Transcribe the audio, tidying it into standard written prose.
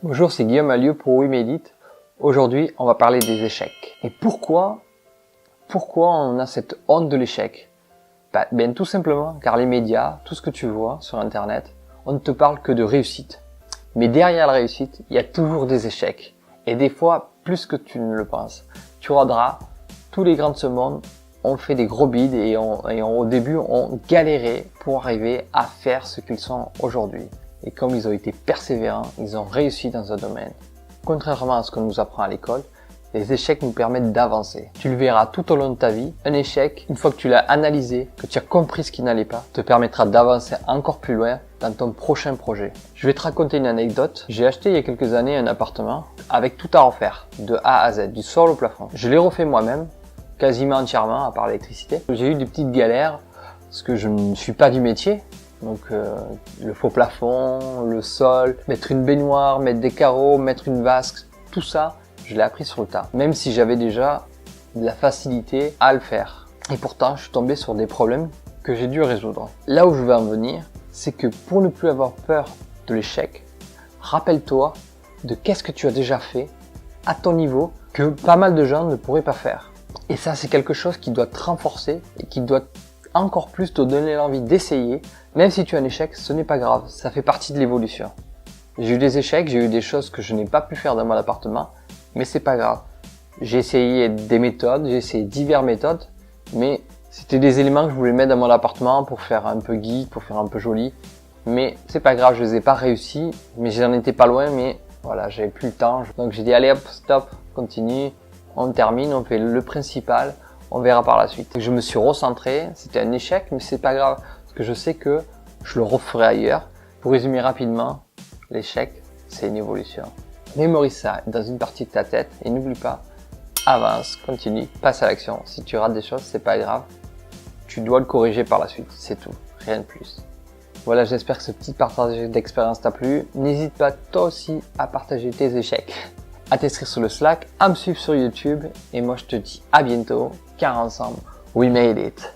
Bonjour, c'est Guillaume Allieu pour We Made It. Aujourd'hui, on va parler des échecs. Et pourquoi on a cette honte de l'échec? Ben, tout simplement car les médias, tout ce que tu vois sur Internet, on ne te parle que de réussite. Mais derrière la réussite, il y a toujours des échecs. Et des fois, plus que tu ne le penses. Tu regarderas, tous les grands de ce monde ont fait des gros bides et au début ont galéré pour arriver à faire ce qu'ils sont aujourd'hui. Et comme ils ont été persévérants, ils ont réussi dans un domaine. Contrairement à ce qu'on nous apprend à l'école, les échecs nous permettent d'avancer. Tu le verras tout au long de ta vie. Un échec, une fois que tu l'as analysé, que tu as compris ce qui n'allait pas, te permettra d'avancer encore plus loin dans ton prochain projet. Je vais te raconter une anecdote. J'ai acheté il y a quelques années un appartement avec tout à refaire, de A à Z, du sol au plafond. Je l'ai refait moi-même, quasiment entièrement, à part l'électricité. J'ai eu des petites galères, parce que je ne suis pas du métier. Donc le faux plafond, le sol, mettre une baignoire, mettre des carreaux, mettre une vasque, tout ça, je l'ai appris sur le tas. Même si j'avais déjà de la facilité à le faire. Et pourtant, je suis tombé sur des problèmes que j'ai dû résoudre. Là où je veux en venir, c'est que pour ne plus avoir peur de l'échec, rappelle-toi de qu'est-ce que tu as déjà fait à ton niveau que pas mal de gens ne pourraient pas faire. Et ça, c'est quelque chose qui doit te renforcer et qui doit encore plus te donner l'envie d'essayer. Même si tu as un échec, ce n'est pas grave, ça fait partie de l'évolution. J'ai eu des échecs, j'ai eu des choses que je n'ai pas pu faire dans mon appartement, mais c'est pas grave. J'ai essayé des méthodes, j'ai essayé diverses méthodes, mais c'était des éléments que je voulais mettre dans mon appartement pour faire un peu geek, pour faire un peu joli. Mais c'est pas grave, je les ai pas réussi, mais j'en étais pas loin, mais voilà, j'avais plus le temps. Donc j'ai dit allez hop, stop, continue, on termine, on fait le principal, on verra par la suite. Je me suis recentré, c'était un échec, mais c'est pas grave, parce que je sais que je le referai ailleurs. Pour résumer rapidement, l'échec, c'est une évolution. Mémorise ça dans une partie de ta tête et n'oublie pas, avance, continue, passe à l'action. Si tu rates des choses, c'est pas grave. Tu dois le corriger par la suite, c'est tout, rien de plus. Voilà, j'espère que ce petit partage d'expérience t'a plu. N'hésite pas toi aussi à partager tes échecs, à t'inscrire sur le Slack, à me suivre sur YouTube. Et moi je te dis à bientôt, car ensemble, we made it.